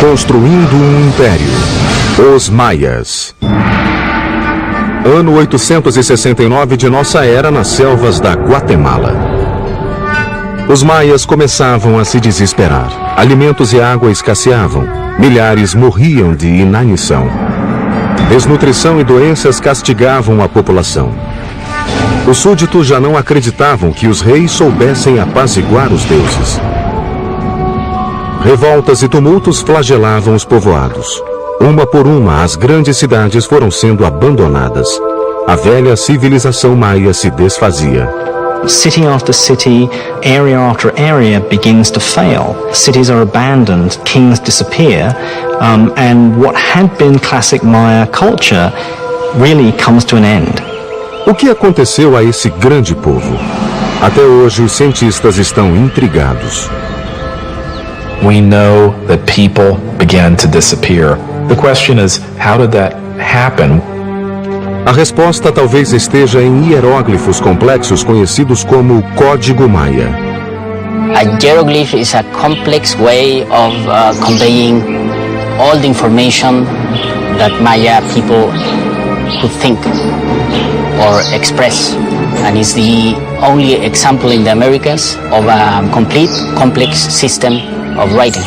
Construindo um Império. Os Maias. Ano 869 de nossa era nas selvas da Guatemala. Os maias começavam a se desesperar. Alimentos e água escasseavam. Milhares morriam de inanição. Desnutrição e doenças castigavam a população. Os súditos já não acreditavam que os reis soubessem apaziguar os deuses. Revoltas e tumultos flagelavam os povoados. Uma por uma, as grandes cidades foram sendo abandonadas. A velha civilização maia se desfazia. City after city, area after area begins to fail. Cities are abandoned, kings disappear, and what had been classic Maya culture really comes to an end. O que aconteceu a esse grande povo? Até hoje, os cientistas estão intrigados. We know that people began to disappear. The question is, how did that happen? A resposta talvez esteja em hieróglifos complexos conhecidos como Código Maia. A hieroglyph is a complex way of conveying all the information that Maya people could think or express, and is the only example in the Americas of a complete complex system of writing.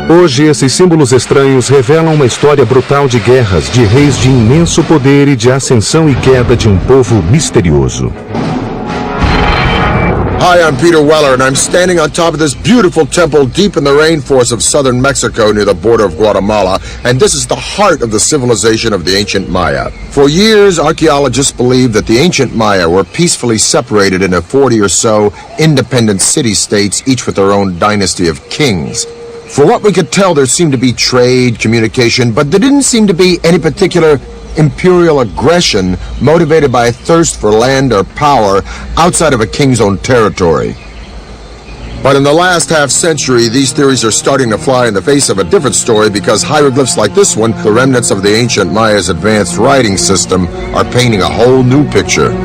Hoje, esses símbolos estranhos revelam uma história brutal de guerras, de reis de imenso poder e de ascensão e queda de um povo misterioso. Hi, I'm Peter Weller, and I'm standing on top of this beautiful temple deep in the rainforest of southern Mexico near the border of Guatemala, and this is the heart of the civilization of the ancient Maya. For years, archaeologists believed that the ancient Maya were peacefully separated into 40 or so independent city-states, each with their own dynasty of kings. For what we could tell, there seemed to be trade, communication, but there didn't seem to be any particular imperial aggression motivated by a thirst for land or power outside of a king's own territory. But in the last half-century, these theories are starting to fly in the face of a different story because hieroglyphs like this one, the remnants of the ancient Maya's advanced writing system, are painting a whole new picture.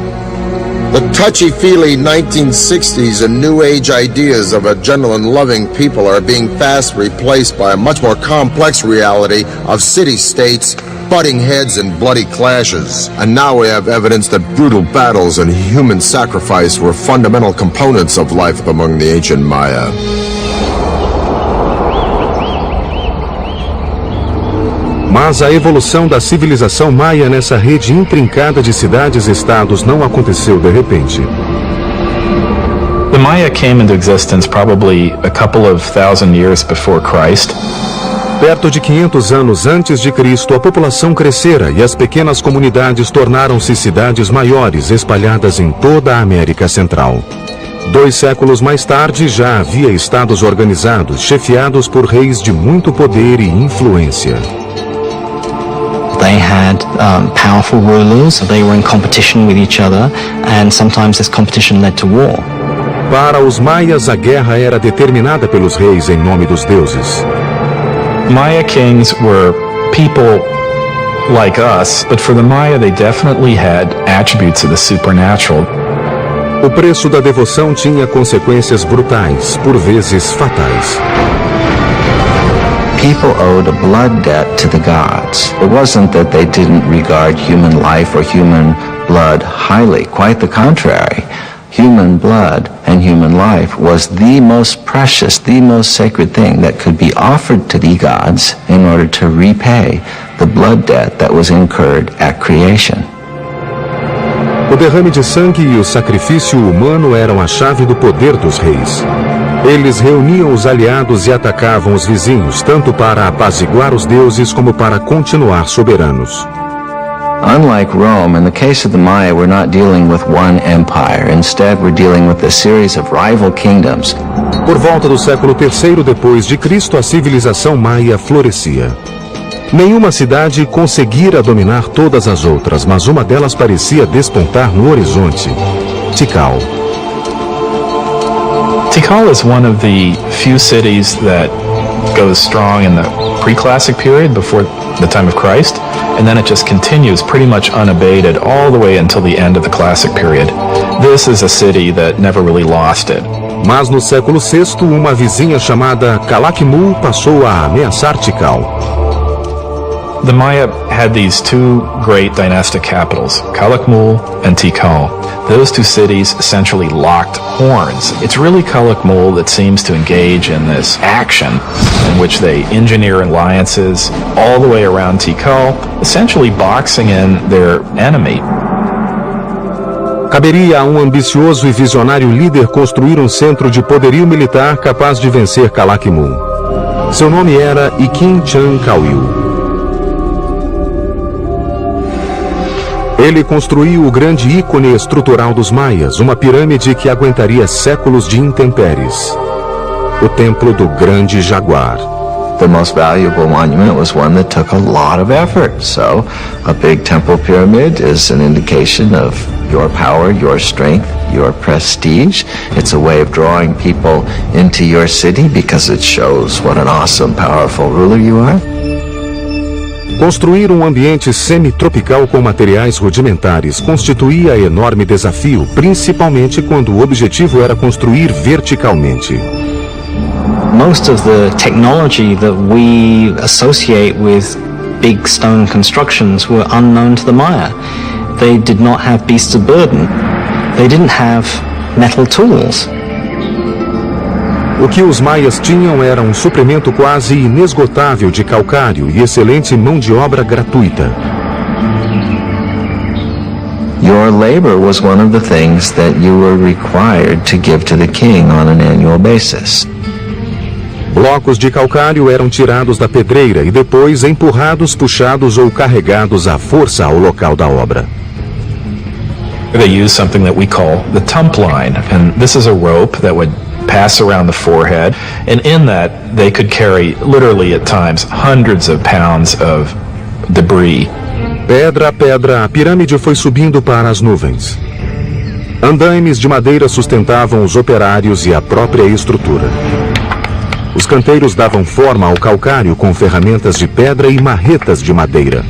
The touchy-feely 1960s and New Age ideas of a gentle and loving people are being fast replaced by a much more complex reality of city-states, butting heads and bloody clashes. And now we have evidence that brutal battles and human sacrifice were fundamental components of life among the ancient Maya. Mas a evolução da civilização maia nessa rede intrincada de cidades-estados não aconteceu de repente. The Maya came into existence probably a couple of thousand years before Christ. Perto de 500 anos antes de Cristo, a população crescera e as pequenas comunidades tornaram-se cidades maiores espalhadas em toda a América Central. 2 séculos mais tarde, já havia estados organizados, chefiados por reis de muito poder e influência. They had powerful rulers, they were in competition with each other, and sometimes this competition led to war. Para os maias, a guerra era determinada pelos reis em nome dos deuses. Maya kings were people like us, but for the Maya they definitely had attributes of the supernatural. O preço da devoção tinha consequências brutais, por vezes fatais. People owed a blood debt to the gods. It wasn't that they didn't regard human life or human blood highly. Quite the contrary. Human blood and human life was the most precious, the most sacred thing that could be offered to the gods in order to repay the blood debt that was incurred at creation. O derrame de sangue e o sacrifício humano eram a chave do poder dos reis. Eles reuniam os aliados e atacavam os vizinhos, tanto para apaziguar os deuses como para continuar soberanos. Unlike Rome, in the case of the Maya, we're not dealing with one empire. Instead, we're dealing with a series of rival kingdoms. Por volta do século III depois de Cristo, a civilização maia florescia. Nenhuma cidade conseguira dominar todas as outras, mas uma delas parecia despontar no horizonte: Tikal. Tikal is one of the few cities that goes strong in the pre-classic period before the time of Christ, and then it just continues pretty much unabated all the way until the end of the classic period. This is a city that never really lost it. Mas no século VI, uma vizinha chamada Calakmul passou a ameaçar Tikal. The Maya had these two great dynastic capitals, Calakmul and Tikal. Those two cities essentially locked horns. It's really Calakmul that seems to engage in this action in which they engineer alliances all the way around Tikal, essentially boxing in their enemy. Caberia a um ambicioso e visionário líder construir um centro de poderio militar capaz de vencer Calakmul. Seu nome era Iqin Chankawil. Ele construiu o grande ícone estrutural dos maias, uma pirâmide que aguentaria séculos de intempéries. O Templo do Grande Jaguar. The most valuable monument was one that took a lot of effort. So, a big temple pyramid is an indication of your power, your strength, your prestige. It's a way of drawing people into your city because it shows what an awesome, powerful ruler you are. Construir um ambiente semi-tropical com materiais rudimentares constituía enorme desafio, principalmente quando o objetivo era construir verticalmente. Most of the technology that we associate with big stone constructions were unknown to the Maya. They did not have beasts of burden. They didn't have metal tools. O que os maias tinham era um suprimento quase inesgotável de calcário e excelente mão de obra gratuita. Your labor was one of the things that you were required to give to the king on an annual basis. Blocos de calcário eram tirados da pedreira e depois empurrados, puxados ou carregados à força ao local da obra. They used something that we call the tump line, and this is a rope that would pass around the forehead, and in that they could carry literally at times hundreds of pounds of debris. Pedra a pedra, a pirâmide foi subindo para as nuvens. Andaimes de madeira sustentavam os operários e a própria estrutura. Os canteiros davam forma ao calcário com ferramentas de pedra e marretas de madeira.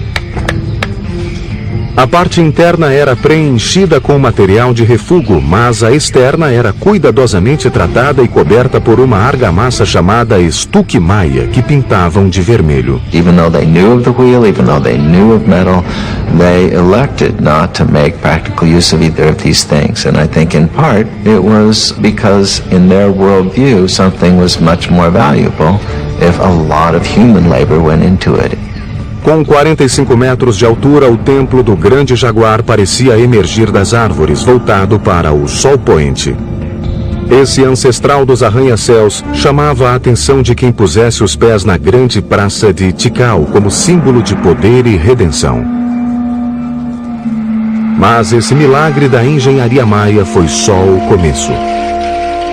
A parte interna era preenchida com material de refúgio, mas a externa era cuidadosamente tratada e coberta por uma argamassa chamada estuque maia, que pintavam de vermelho. Even though they knew of the wheel, even though they knew of metal, they elected not to make practical use of either of these things. And I think in part it was because in their worldview something was much more valuable if a lot of human labor went into it. Com 45 metros de altura, o Templo do Grande Jaguar parecia emergir das árvores, voltado para o sol poente. Esse ancestral dos arranha-céus chamava a atenção de quem pusesse os pés na grande praça de Tikal como símbolo de poder e redenção. Mas esse milagre da engenharia maia foi só o começo.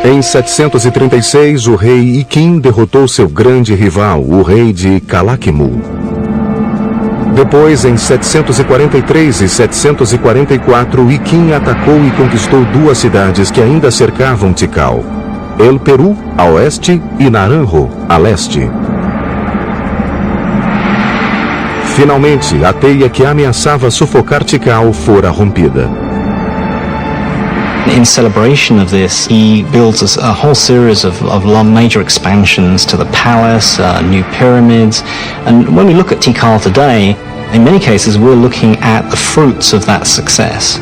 Em 736, o rei Iqin derrotou seu grande rival, o rei de Calakmul. Depois, em 743 e 744, Iqin atacou e conquistou duas cidades que ainda cercavam Tikal: El Peru, a oeste, e Naranjo, a leste. Finalmente, a teia que ameaçava sufocar Tikal fora rompida. In celebration of this, he builds a whole series of major expansions to the palace, new pyramids, and when we look at Tikal today, in many cases we're looking at the fruits of that success.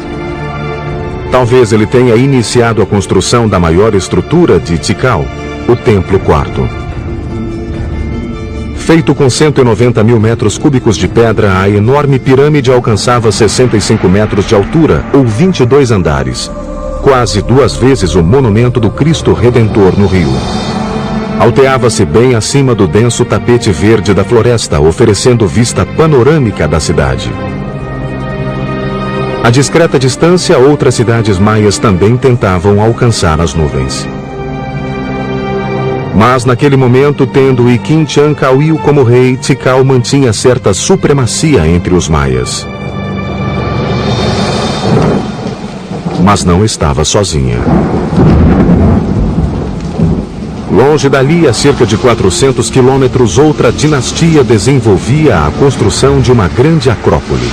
Talvez ele tenha iniciado a construção da maior estrutura de Tikal, o Templo Quarto. Feito com 190 mil metros cúbicos de pedra, a enorme pirâmide alcançava 65 metros de altura, ou 22 andares. Quase duas vezes o monumento do Cristo Redentor no Rio. Alteava-se bem acima do denso tapete verde da floresta, oferecendo vista panorâmica da cidade. A discreta distância, outras cidades maias também tentavam alcançar as nuvens. Mas naquele momento, tendo Iqin Chankawil como rei, Tikal mantinha certa supremacia entre os maias. Mas não estava sozinha. Longe dali, a cerca de 400 quilômetros, outra dinastia desenvolvia a construção de uma grande acrópole.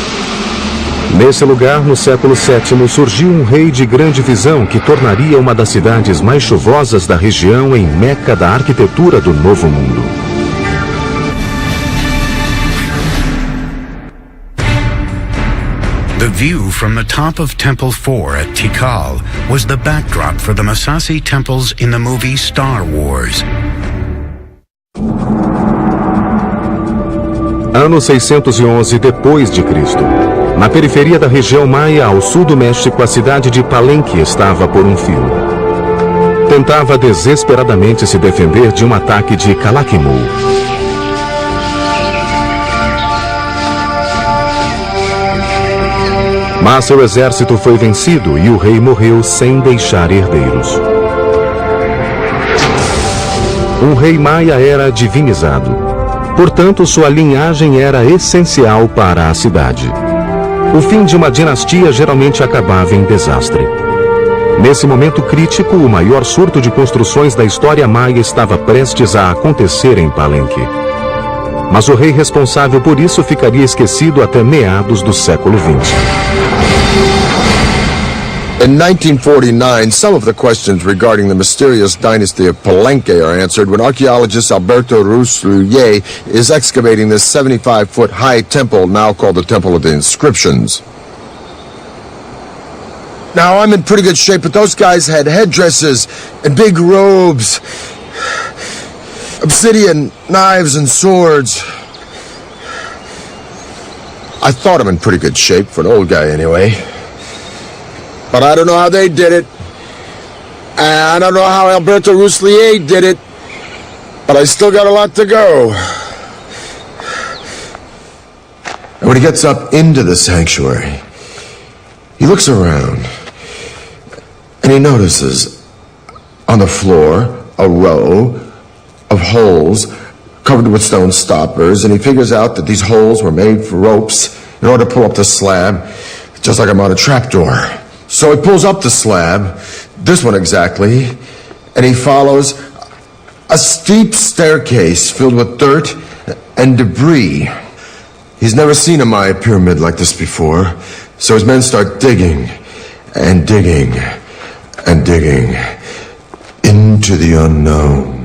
Nesse lugar, no século VII, surgiu um rei de grande visão que tornaria uma das cidades mais chuvosas da região em meca da arquitetura do Novo Mundo. The view from the top of Temple 4 at Tikal was the backdrop for the Massassi temples in the movie Star Wars. Ano 611 depois de Cristo. Na periferia da região maia, ao sul do México, a cidade de Palenque estava por um fio. Tentava desesperadamente se defender de um ataque de Calakmul. Mas seu exército foi vencido e o rei morreu sem deixar herdeiros. Um rei maia era divinizado. Portanto, sua linhagem era essencial para a cidade. O fim de uma dinastia geralmente acabava em desastre. Nesse momento crítico, o maior surto de construções da história maia estava prestes a acontecer em Palenque. Mas o rei responsável por isso ficaria esquecido até meados do século XX. In 1949, some of the questions regarding the mysterious dynasty of Palenque are answered when archaeologist Alberto Rusluye is excavating this 75-foot high temple, now called the Temple of the Inscriptions. Now, I'm in pretty good shape, but those guys had headdresses and big robes, obsidian knives and swords. I thought I'm in pretty good shape, for an old guy anyway. But I don't know how they did it. And I don't know how Alberto Ruslier did it. But I still got a lot to go. And when he gets up into the sanctuary, he looks around and he notices on the floor a row of holes covered with stone stoppers, and he figures out that these holes were made for ropes in order to pull up the slab, just like I'm on a trapdoor. So he pulls up the slab, this one exactly, and he follows a steep staircase filled with dirt and debris. He's never seen a Maya pyramid like this before, so his men start digging and digging and digging into the unknown.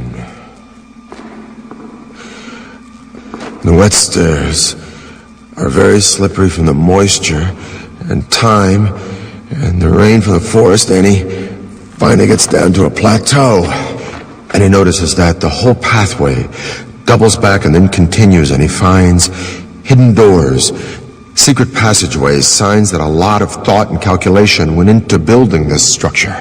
The wet stairs are very slippery from the moisture and time and the rain from the forest, and he finally gets down to a plateau. And he notices that the whole pathway doubles back and then continues, and he finds hidden doors, secret passageways, signs that a lot of thought and calculation went into building this structure.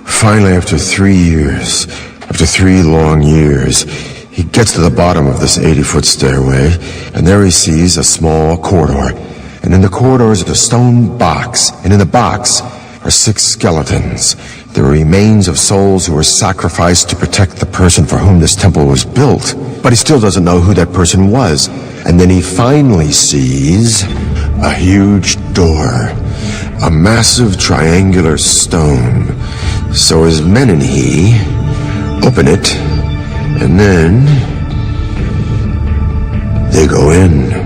Finally, after 3 years, after 3 long years, he gets to the bottom of this 80-foot stairway, and there he sees a small corridor. And in the corridor is a stone box, and in the box are 6 skeletons, the remains of souls who were sacrificed to protect the person for whom this temple was built. But he still doesn't know who that person was. And then he finally sees a huge door, a massive triangular stone. So his men and he open it, and then they go in.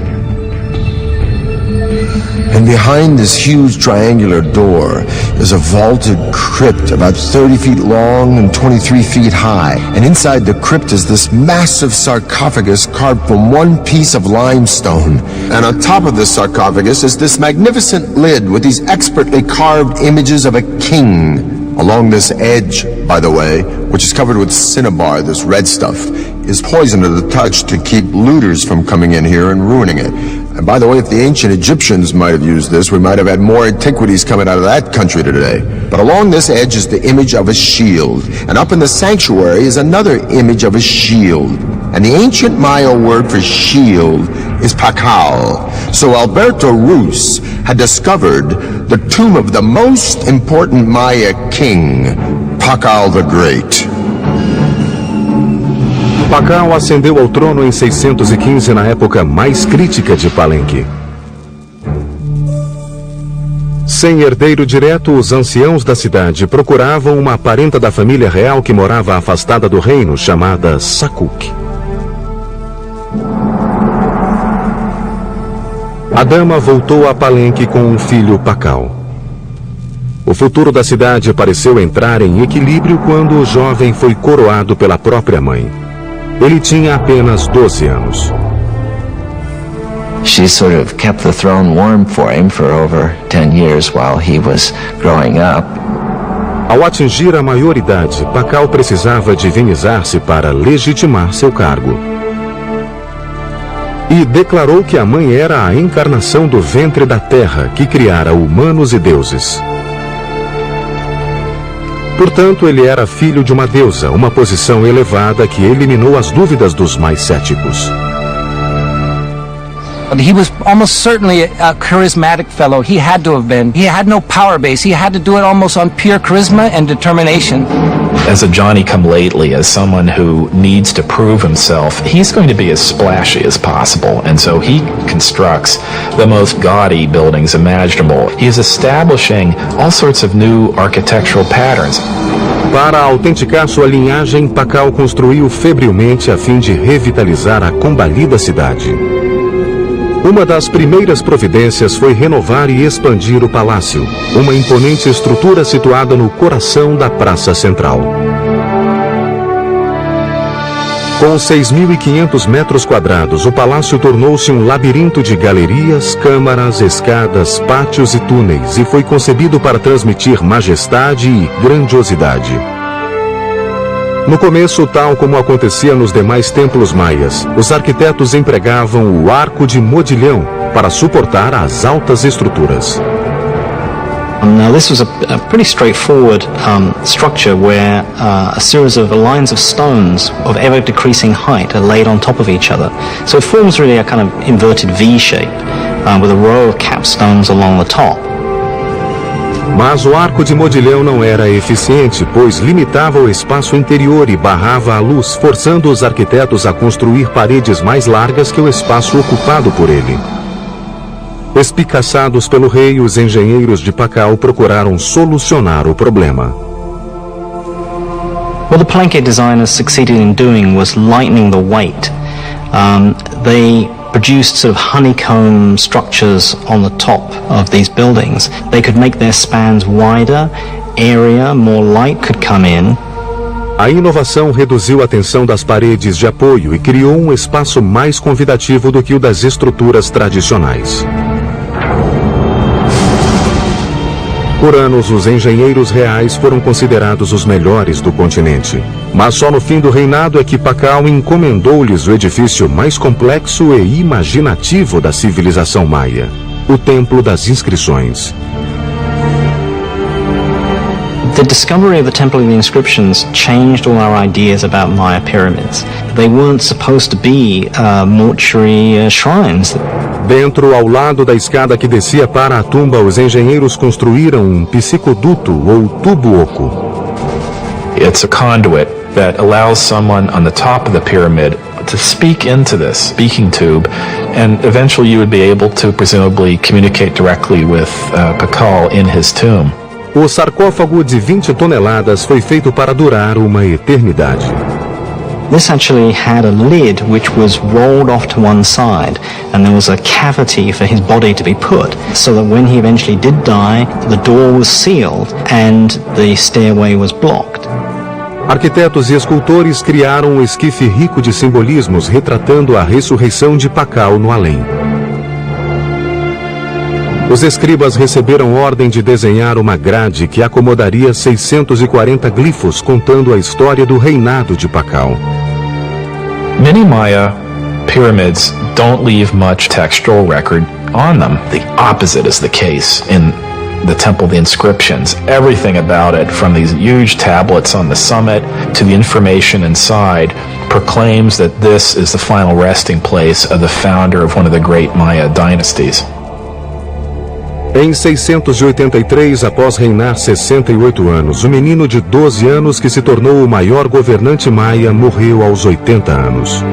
And behind this huge triangular door is a vaulted crypt about 30 feet long and 23 feet high. And inside the crypt is this massive sarcophagus carved from one piece of limestone. And on top of this sarcophagus is this magnificent lid with these expertly carved images of a king. Along this edge, by the way, which is covered with cinnabar, this red stuff, is poison to the touch to keep looters from coming in here and ruining it. And by the way, if the ancient Egyptians might have used this, we might have had more antiquities coming out of that country today. But along this edge is the image of a shield. And up in the sanctuary is another image of a shield. And the ancient Maya word for shield is Pakal. So Alberto Rus had discovered the tomb of the most important Maya king, Pakal the Great. Pakal ascendeu ao trono em 615, na época mais crítica de Palenque. Sem herdeiro direto, os anciãos da cidade procuravam uma parenta da família real que morava afastada do reino, chamada Sakuk. A dama voltou a Palenque com o filho Pakal. O futuro da cidade pareceu entrar em equilíbrio quando o jovem foi coroado pela própria mãe. Ele tinha apenas 12 anos. She sort of kept the throne warm for him for over 10 years while he was growing up. Ao atingir a maioridade, Pakal precisava divinizar-se para legitimar seu cargo. E declarou que a mãe era a encarnação do ventre da terra que criara humanos e deuses. Portanto, ele era filho de uma deusa, uma posição elevada que eliminou as dúvidas dos mais céticos. He was almost certainly a charismatic fellow. He had to have been. He had no power base. He had to do it almost on pure charisma and determination. As a Johnny-come-lately, as someone who needs to prove himself, he's going to be as splashy as possible, and so he constructs the most gaudy buildings imaginable. He is establishing all sorts of new architectural patterns. Para autenticar sua linhagem, Pakal construiu febrilmente a fim de revitalizar a combalida cidade. Uma das primeiras providências foi renovar e expandir o palácio, uma imponente estrutura situada no coração da praça central. Com 6.500 metros quadrados, o palácio tornou-se um labirinto de galerias, câmaras, escadas, pátios e túneis e foi concebido para transmitir majestade e grandiosidade. No começo, tal como acontecia nos demais templos maias, os arquitetos empregavam o arco de modilhão para suportar as altas estruturas. Now this was a pretty straightforward structure where a series of lines of stones of ever decreasing height are laid on top of each other. So it forms really a kind of inverted V shape with a row of capstones along the top. Mas o arco de modilhão não era eficiente, pois limitava o espaço interior e barrava a luz, forçando os arquitetos a construir paredes mais largas que o espaço ocupado por ele. Espicaçados pelo rei, os engenheiros de Pakal procuraram solucionar o problema. What the Palenque designers succeeded in doing was lightening the weight. They produced sort of honeycomb structures on the top of these buildings. They could make their spans wider, airier, more light could come in. A inovação reduziu a tensão das paredes de apoio e criou um espaço mais convidativo do que o das estruturas tradicionais. Por anos, os engenheiros reais foram considerados os melhores do continente. Mas só no fim do reinado é que Pakal encomendou-lhes o edifício mais complexo e imaginativo da civilização maia, o Templo das Inscrições. The discovery of the Temple of the Inscriptions changed all our ideas about Maya pyramids. They weren't supposed to be mortuary shrines. Dentro, ao lado da escada que descia para a tumba, os engenheiros construíram um psicoduto ou tubo oco. It's a conduit that allows someone on the top of the pyramid to speak into this speaking tube, and eventually you would be able to presumably communicate directly with Pakal in his tomb. O sarcófago de 20 toneladas foi feito para durar uma eternidade. This actually had a lid which was rolled off to one side, and there was a cavity for his body to be put, so that when he eventually did die, the door was sealed and the stairway was blocked. Arquitetos e escultores criaram um esquife rico de simbolismos retratando a ressurreição de Pakal no além. Os escribas receberam ordem de desenhar uma grade que acomodaria 640 glifos contando a história do reinado de Pakal. Many Maya pyramids don't leave much textual record on them. The opposite is the case in the Temple of the Inscriptions. Everything about it, from these huge tablets on the summit to the information inside, proclaims that this is the final resting place of the founder of one of the great Maya dynasties. Em 683, após reinar 68 anos, o menino de 12 anos que se tornou o maior governante maia morreu aos 80 anos.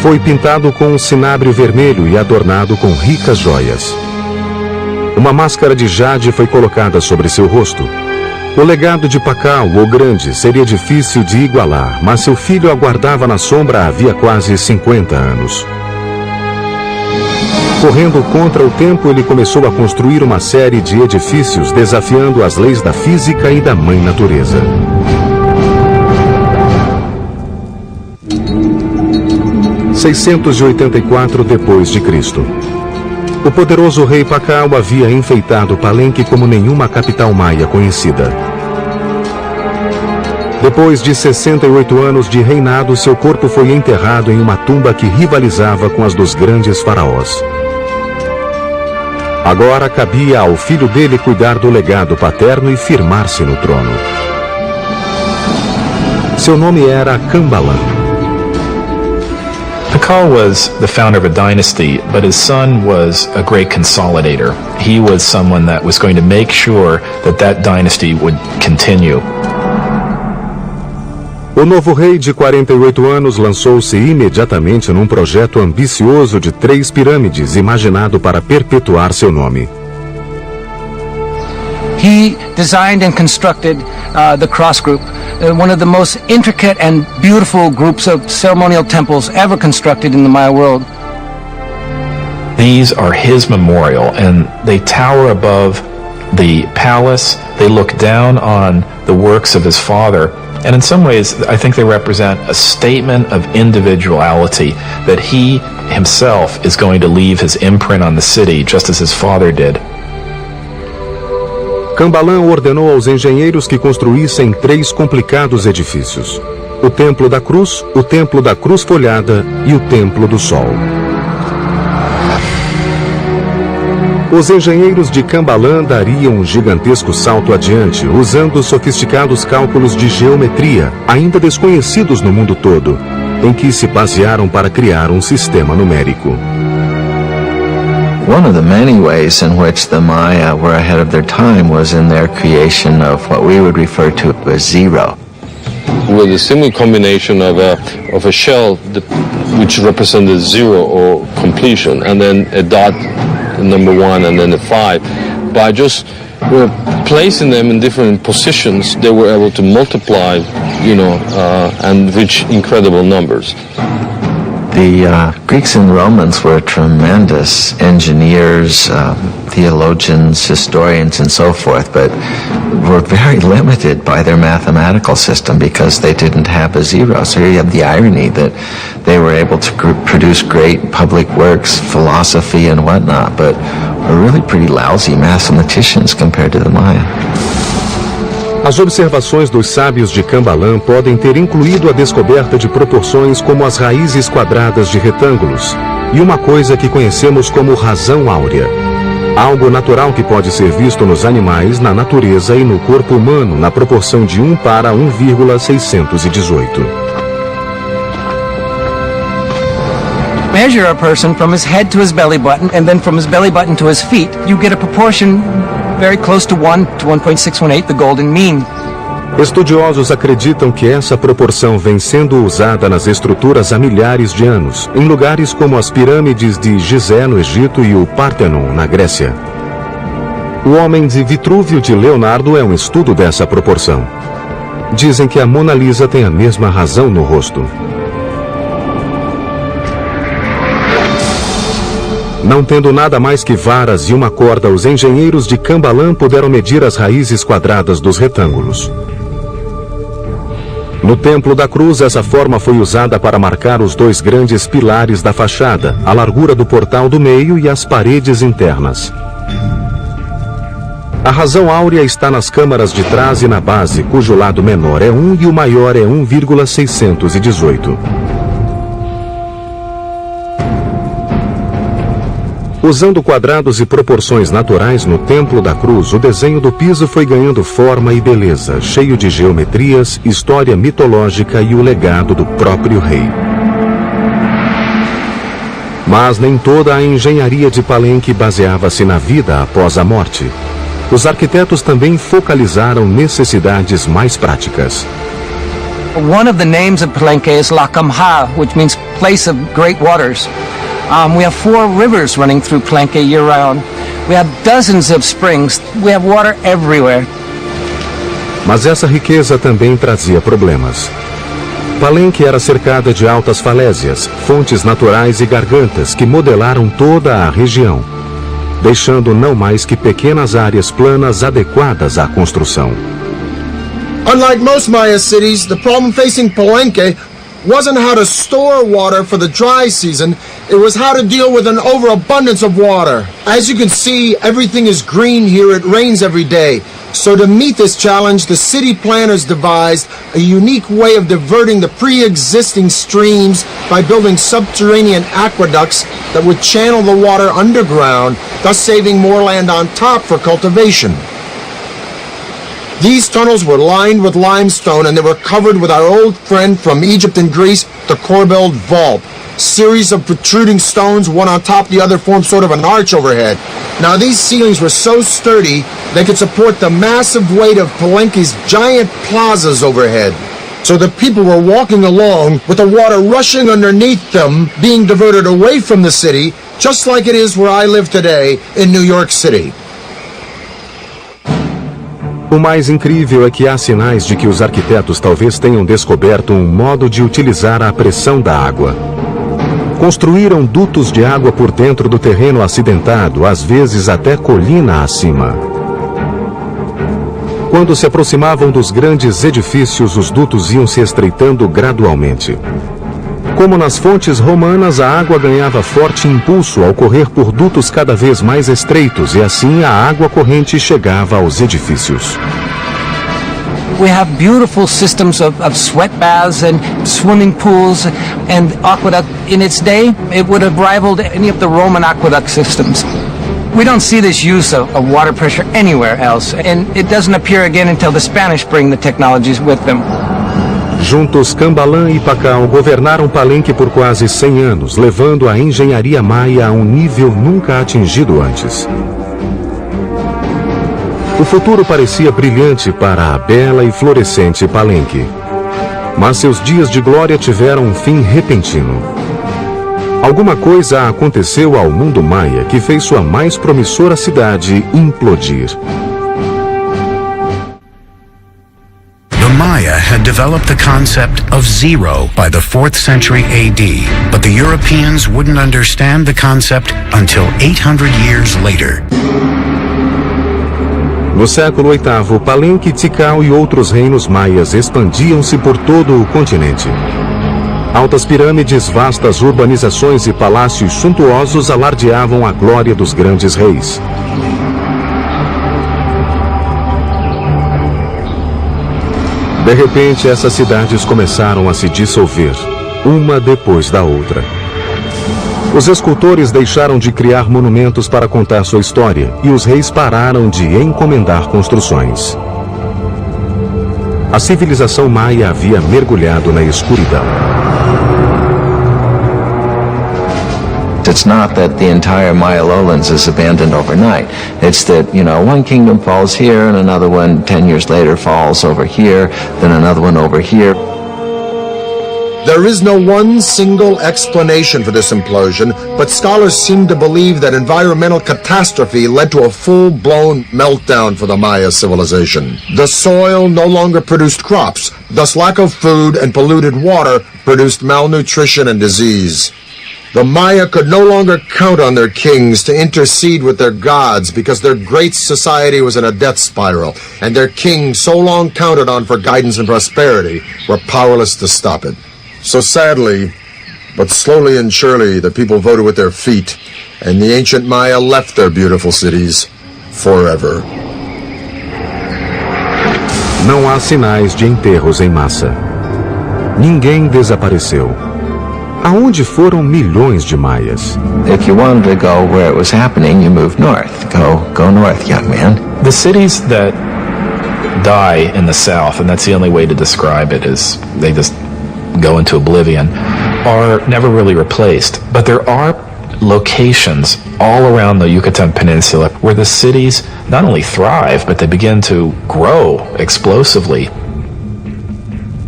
Foi pintado com um cinábrio vermelho e adornado com ricas joias. Uma máscara de jade foi colocada sobre seu rosto. O legado de Pakal, o Grande, seria difícil de igualar, mas seu filho aguardava na sombra havia quase 50 anos. Correndo contra o tempo, ele começou a construir uma série de edifícios desafiando as leis da física e da mãe natureza. Em 684 d.C. O poderoso rei Pakal havia enfeitado Palenque como nenhuma capital maia conhecida. Depois de 68 anos de reinado, seu corpo foi enterrado em uma tumba que rivalizava com as dos grandes faraós. Agora cabia ao filho dele cuidar do legado paterno e firmar-se no trono. Seu nome era Kambalan. Pakal was the founder of a dynasty, but his son was a great consolidator. He was someone that was going to make sure that that dynasty would continue. O novo rei de 48 anos lançou-se imediatamente num projeto ambicioso de 3 pirâmides imaginado para perpetuar seu nome. He designed and constructed the Cross Group, one of the most intricate and beautiful groups of ceremonial temples ever constructed in the Maya world. These are his memorial, and they tower above the palace. They look down on the works of his father. And in some ways, I think they represent a statement of individuality, that he himself is going to leave his imprint on the city, just as his father did. Kambalan ordenou aos engenheiros que construíssem 3 complicados edifícios: o Templo da Cruz, o Templo da Cruz Folhada e o Templo do Sol. Os engenheiros de Kambalan dariam um gigantesco salto adiante, usando sofisticados cálculos de geometria, ainda desconhecidos no mundo todo, em que se basearam para criar um sistema numérico. One of the many ways in which the Maya were ahead of their time was in their creation of what we would refer to as zero. With a similar combination of a shell which represented 0 or completion, and then a dot, number 1, and then a 5. By just placing them in different positions, they were able to multiply, and reach incredible numbers. The Greeks and Romans were tremendous engineers, theologians, historians, and so forth, but were very limited by their mathematical system because they didn't have a zero. So here you have the irony that they were able to produce great public works, philosophy, and whatnot, but were really pretty lousy mathematicians compared to the Maya. As observações dos sábios de Kambalan podem ter incluído a descoberta de proporções como as raízes quadradas de retângulos e uma coisa que conhecemos como razão áurea. Algo natural que pode ser visto nos animais, na natureza e no corpo humano na proporção de 1 para 1,618. Measure a person from his head to his belly button, and then from his belly button to his feet, you get a proportion very close to 1 to 1.618, the golden mean. Estudiosos acreditam que essa proporção vem sendo usada nas estruturas há milhares de anos, em lugares como as pirâmides de Gizé no Egito e o Partenon na Grécia. O Homem de Vitrúvio de Leonardo é um estudo dessa proporção. Dizem que a Mona Lisa tem a mesma razão no rosto. Não tendo nada mais que varas e uma corda, os engenheiros de Kambalan puderam medir as raízes quadradas dos retângulos. No Templo da Cruz, essa forma foi usada para marcar os 2 grandes pilares da fachada, a largura do portal do meio e as paredes internas. A razão áurea está nas câmaras de trás e na base, cujo lado menor é 1 e o maior é 1,618. Usando quadrados e proporções naturais no Templo da Cruz, o desenho do piso foi ganhando forma e beleza, cheio de geometrias, história mitológica e o legado do próprio rei. Mas nem toda a engenharia de Palenque baseava-se na vida após a morte. Os arquitetos também focalizaram necessidades mais práticas. One of the names of Palenque is Lakamha, which means place of great waters. We have 4 rivers running through Palenque year-round. We have dozens of springs. We have water everywhere. Mas essa riqueza também trazia problemas. Palenque era cercada de altas falésias, fontes naturais e gargantas que modelaram toda a região, deixando não mais que pequenas áreas planas adequadas à construção. Unlike most Maya cities, the problem facing Palenque wasn't how to store water for the dry season, it was how to deal with an overabundance of water. As you can see, everything is green here, it rains every day. So to meet this challenge, the city planners devised a unique way of diverting the pre-existing streams by building subterranean aqueducts that would channel the water underground, thus saving more land on top for cultivation. These tunnels were lined with limestone and they were covered with our old friend from Egypt and Greece, the corbelled vault. Series of protruding stones, one on top of the other, formed sort of an arch overhead. Now these ceilings were so sturdy, they could support the massive weight of Palenque's giant plazas overhead. So the people were walking along with the water rushing underneath them, being diverted away from the city, just like it is where I live today in New York City. O mais incrível é que há sinais de que os arquitetos talvez tenham descoberto um modo de utilizar a pressão da água. Construíram dutos de água por dentro do terreno acidentado, às vezes até colina acima. Quando se aproximavam dos grandes edifícios, os dutos iam se estreitando gradualmente. Como nas fontes romanas, a água ganhava forte impulso ao correr por dutos cada vez mais estreitos e assim a água corrente chegava aos edifícios. We have beautiful systems of sweat baths and swimming pools and aqueduct. In its day, it would have rivaled any of the Roman aqueduct systems. We don't see this use of water pressure anywhere else, and it doesn't appear again until the Spanish bring the technologies with them. Juntos, Cambalã e Pacal governaram Palenque por quase 100 anos, levando a engenharia maia a um nível nunca atingido antes. O futuro parecia brilhante para a bela e florescente Palenque. Mas seus dias de glória tiveram um fim repentino. Alguma coisa aconteceu ao mundo maia que fez sua mais promissora cidade implodir. The Maya had developed the concept of zero by the 4th century AD, but the Europeans wouldn't understand the concept until 800 years later. No século VIII, Palenque, Tikal e outros reinos maias expandiam-se por todo o continente. Altas pirâmides, vastas urbanizações e palácios suntuosos alardeavam a glória dos grandes reis. De repente, essas cidades começaram a se dissolver, uma depois da outra. Os escultores deixaram de criar monumentos para contar sua história e os reis pararam de encomendar construções. A civilização maia havia mergulhado na escuridão. It's not that the entire Maya lowlands is abandoned overnight. It's that, one kingdom falls here and another one 10 years later falls over here, then another one over here. There is no one single explanation for this implosion, but scholars seem to believe that environmental catastrophe led to a full-blown meltdown for the Maya civilization. The soil no longer produced crops, thus lack of food and polluted water produced malnutrition and disease. The Maya could no longer count on their kings to intercede with their gods because their great society was in a death spiral, and their kings, so long counted on for guidance and prosperity, were powerless to stop it. So sadly, but slowly and surely, the people voted with their feet, and the ancient Maya left their beautiful cities forever. Não há sinais de enterros em massa. Ninguém desapareceu. Aonde foram milhões de maias? If you wanted to go where it was happening, you moved north. Go north, young man. The cities that die in the south, and that's the only way to describe it, is they just go into oblivion, are never really replaced. But there are locations all around the Yucatan Peninsula where the cities not only thrive, but they begin to grow explosively.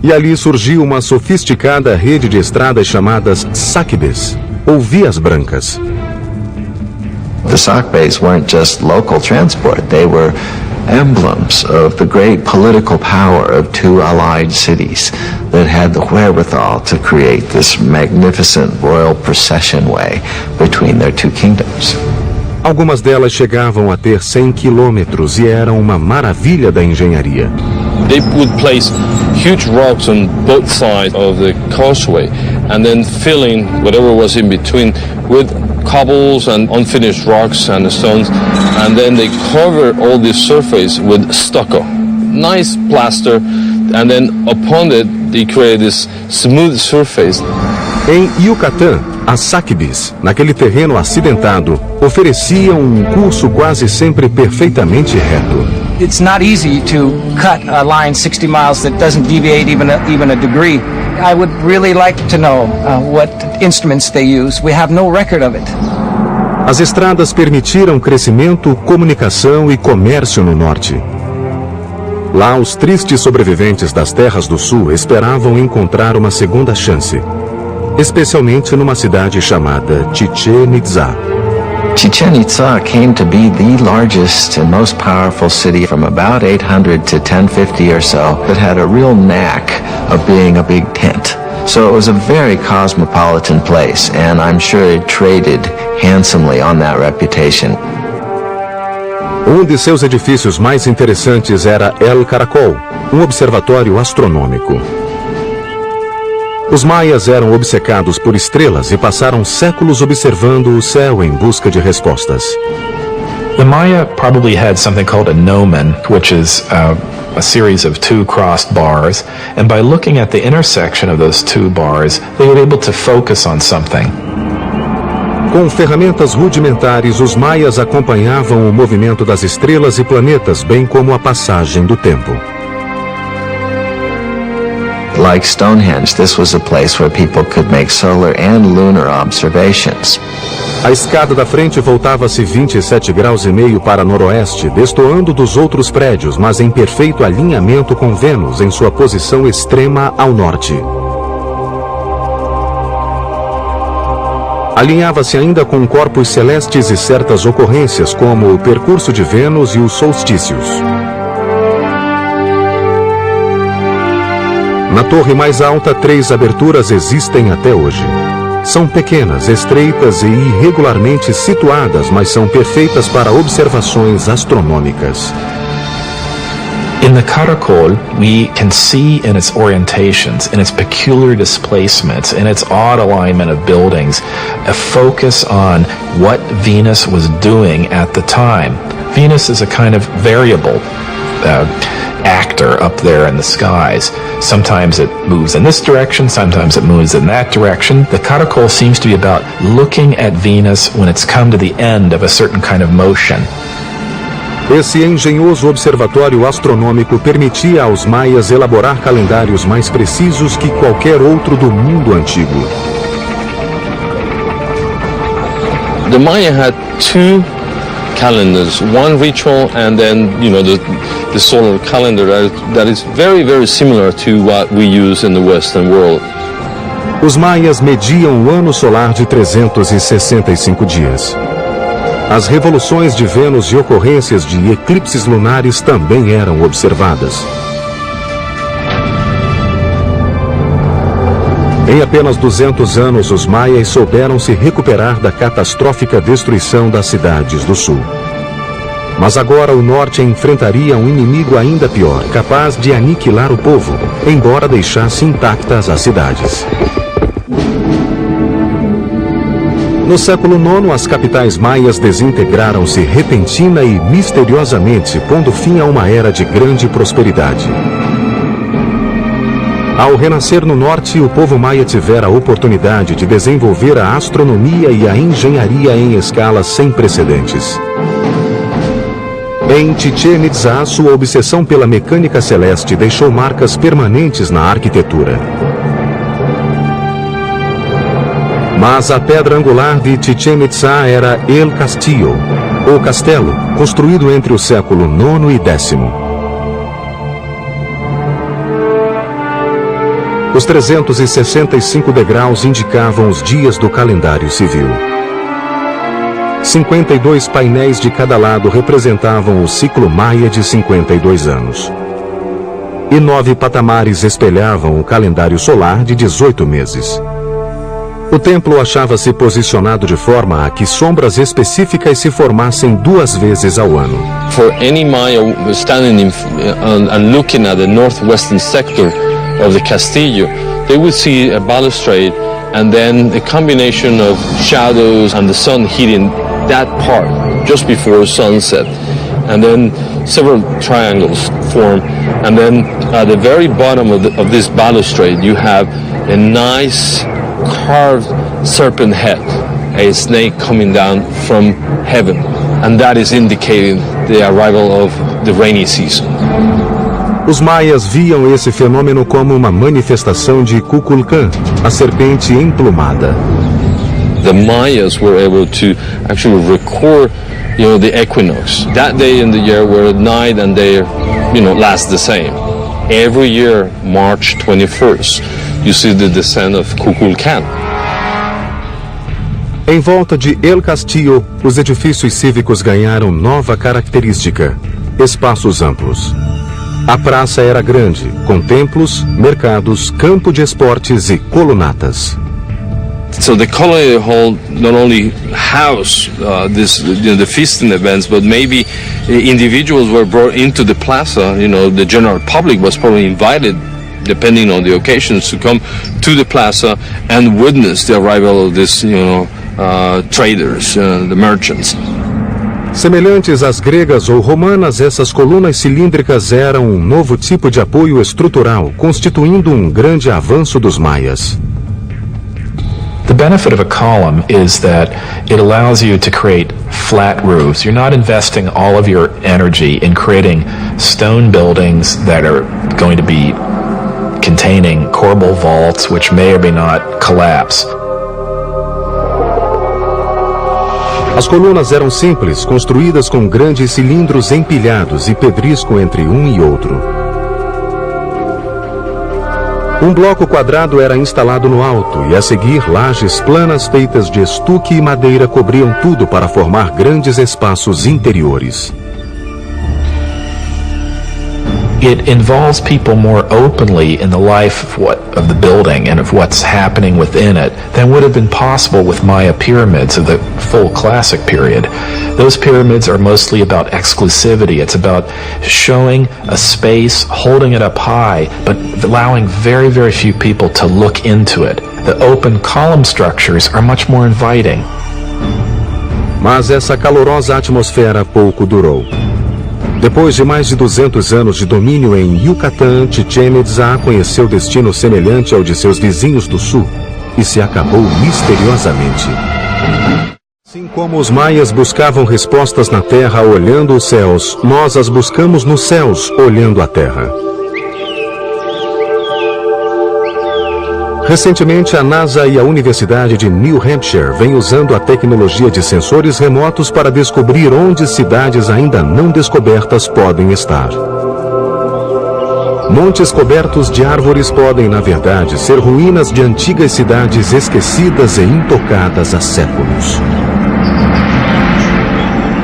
E ali surgiu uma sofisticada rede de estradas chamadas sacbes, ou vias brancas. The sacbes weren't just local transport, they were emblems of the great political power of two allied cities. that had the wherewithal to create this magnificent royal procession way between their two kingdoms. Algumas delas chegavam a ter 100 quilômetros e eram uma maravilha da engenharia. They would place huge rocks on both sides of the causeway and then filling whatever was in between with cobbles and unfinished rocks and stones, and then they cover all this surface with stucco, nice plaster, and then upon it they create this smooth surface. Em Yucatán, as Sakbis, naquele terreno acidentado, ofereciam um curso quase sempre perfeitamente reto. It's not easy to cut a line 60 miles that doesn't deviate even a degree. I would really like to know what instruments they use. We have no record of it. As estradas permitiram crescimento, comunicação e comércio no norte. Lá, os tristes sobreviventes das terras do sul esperavam encontrar uma segunda chance, especialmente numa cidade chamada Chichén Itzá. Chichen Itza came to be the largest and most powerful city from about 800 to 1050 or so that had a real knack of being a big tent. So it was a very cosmopolitan place, and I'm sure it traded handsomely on that reputation. Um de seus edifícios mais interessantes era El Caracol, um observatório astronômico. Os maias eram obcecados por estrelas e passaram séculos observando o céu em busca de respostas. The Maya probably had something called a gnomon, which is a series of two crossed bars, and by looking at the intersection of those two bars, they were able to focus on something. Com ferramentas rudimentares, os maias acompanhavam o movimento das estrelas e planetas, bem como a passagem do tempo. Like Stonehenge, this was a place where people could make solar and lunar observations. A escada da frente voltava-se 27 graus e meio para noroeste, destoando dos outros prédios, mas em perfeito alinhamento com Vênus em sua posição extrema ao norte. Alinhava-se ainda com corpos celestes e certas ocorrências, como o percurso de Vênus e os solstícios. Na torre mais alta, 3 aberturas existem até hoje. São pequenas, estreitas e irregularmente situadas, mas são perfeitas para observações astronômicas. In the Caracol, we can see in its orientations, in its peculiar displacements, in its odd alignment of buildings, a focus on what Venus was doing at the time. Venus is a kind of variable actor up there in the skies. Sometimes it moves in this direction, sometimes it moves in that direction. The Caracol seems to be about looking at Venus when it's come to the end of a certain kind of motion. Esse engenhoso observatório astronômico permitia aos maias elaborar calendários mais precisos que qualquer outro do mundo antigo. The Maya had two calendars, one ritual and then, the solar calendar that is very, very similar to what we use in the Western world. Os maias mediam o ano solar de 365 dias. As revoluções de Vênus e ocorrências de eclipses lunares também eram observadas. Em apenas 200 anos, os maias souberam se recuperar da catastrófica destruição das cidades do sul. Mas agora o norte enfrentaria um inimigo ainda pior, capaz de aniquilar o povo, embora deixasse intactas as cidades. No século IX, as capitais maias desintegraram-se repentina e misteriosamente, pondo fim a uma era de grande prosperidade. Ao renascer no norte, o povo maia tivera a oportunidade de desenvolver a astronomia e a engenharia em escalas sem precedentes. Em Chichén Itzá, sua obsessão pela mecânica celeste deixou marcas permanentes na arquitetura. Mas a pedra angular de Chichén Itzá era El Castillo, ou castelo, construído entre o século IX e X. Os 365 degraus indicavam os dias do calendário civil. 52 painéis de cada lado representavam o ciclo maia de 52 anos. e 9 patamares espelhavam o calendário solar de 18 meses. O templo achava-se posicionado de forma a que sombras específicas se formassem 2 vezes ao ano. For any Maya standing and looking at the northwestern sector of the castillo, they would see a balustrade and then a combination of shadows and the sun hitting that part just before sunset. And then several triangles form, and then at the very bottom of this balustrade you have a nice carved serpent head, a snake coming down from heaven, and that is indicating the arrival of the rainy season. Os maias viam esse fenômeno como uma manifestação de Kukulkan, a serpente emplumada. The Mayas were able to actually record, the equinox. That day in the year where night and day, last the same. Every year, March 21st, you see the descent of Kukulkan. Em volta de El Castillo, os edifícios cívicos ganharam nova característica: espaços amplos. A praça era grande, com templos, mercados, campo de esportes e colunatas. So the colony hall not only housed the feasting events, but maybe individuals were brought into the plaza. The general public was probably invited, depending on the occasions, to come to the plaza and witness the arrival of this, traders, the merchants. Semelhantes às gregas ou romanas, essas colunas cilíndricas eram um novo tipo de apoio estrutural, constituindo um grande avanço dos maias. The benefit of a column is that it allows you to create flat roofs. You're not investing all of your energy in creating stone buildings that are going to be containing corbel vaults which may or may not collapse. As colunas eram simples, construídas com grandes cilindros empilhados e pedrisco entre um e outro. Um bloco quadrado era instalado no alto e, a seguir, lajes planas feitas de estuque e madeira cobriam tudo para formar grandes espaços interiores. It involves people more openly in the life of the building and of what's happening within it than would have been possible with Maya pyramids of the full classic period. Those pyramids are mostly about exclusivity. It's about showing a space, holding it up high, but allowing very, very few people to look into it. The open column structures are much more inviting. Mas essa calorosa atmosfera pouco durou. Depois de mais de 200 anos de domínio em Yucatán, Chichén Itzá conheceu destino semelhante ao de seus vizinhos do sul e se acabou misteriosamente. Assim como os maias buscavam respostas na terra olhando os céus, nós as buscamos nos céus olhando a terra. Recentemente, a NASA e a Universidade de New Hampshire vêm usando a tecnologia de sensores remotos para descobrir onde cidades ainda não descobertas podem estar. Montes cobertos de árvores podem, na verdade, ser ruínas de antigas cidades esquecidas e intocadas há séculos.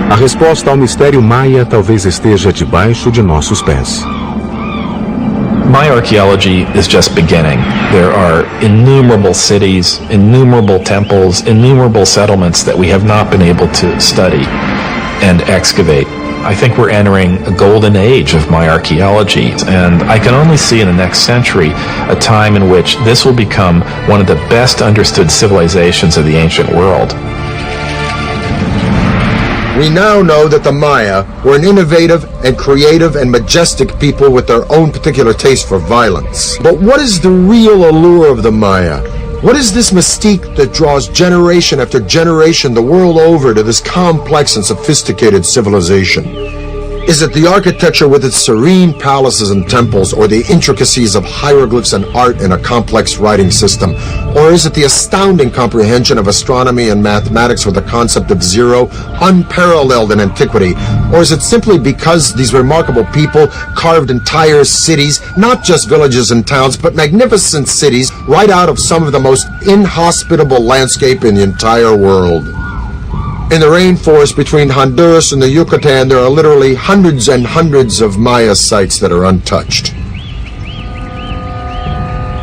A resposta ao mistério maia talvez esteja debaixo de nossos pés. Maya archaeology is just beginning. There are innumerable cities, innumerable temples, innumerable settlements that we have not been able to study and excavate. I think we're entering a golden age of Maya archaeology, and I can only see in the next century a time in which this will become one of the best understood civilizations of the ancient world. We now know that the Maya were an innovative and creative and majestic people with their own particular taste for violence. But what is the real allure of the Maya? What is this mystique that draws generation after generation the world over to this complex and sophisticated civilization? Is it the architecture with its serene palaces and temples, or the intricacies of hieroglyphs and art in a complex writing system? Or is it the astounding comprehension of astronomy and mathematics with the concept of zero, unparalleled in antiquity? Or is it simply because these remarkable people carved entire cities, not just villages and towns, but magnificent cities, right out of some of the most inhospitable landscape in the entire world? In the rainforest between Honduras and the Yucatan, there are literally hundreds and hundreds of Maya sites that are untouched.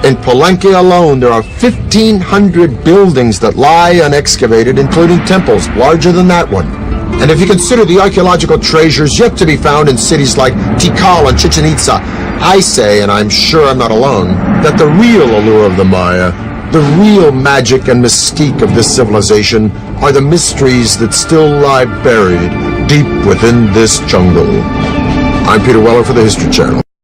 In Palenque alone, there are 1,500 buildings that lie unexcavated, including temples larger than that one. And if you consider the archaeological treasures yet to be found in cities like Tikal and Chichen Itza, I say, and I'm sure I'm not alone, that the real allure of the Maya, the real magic and mystique of this civilization, are the mysteries that still lie buried deep within this jungle. I'm Peter Weller for the History Channel.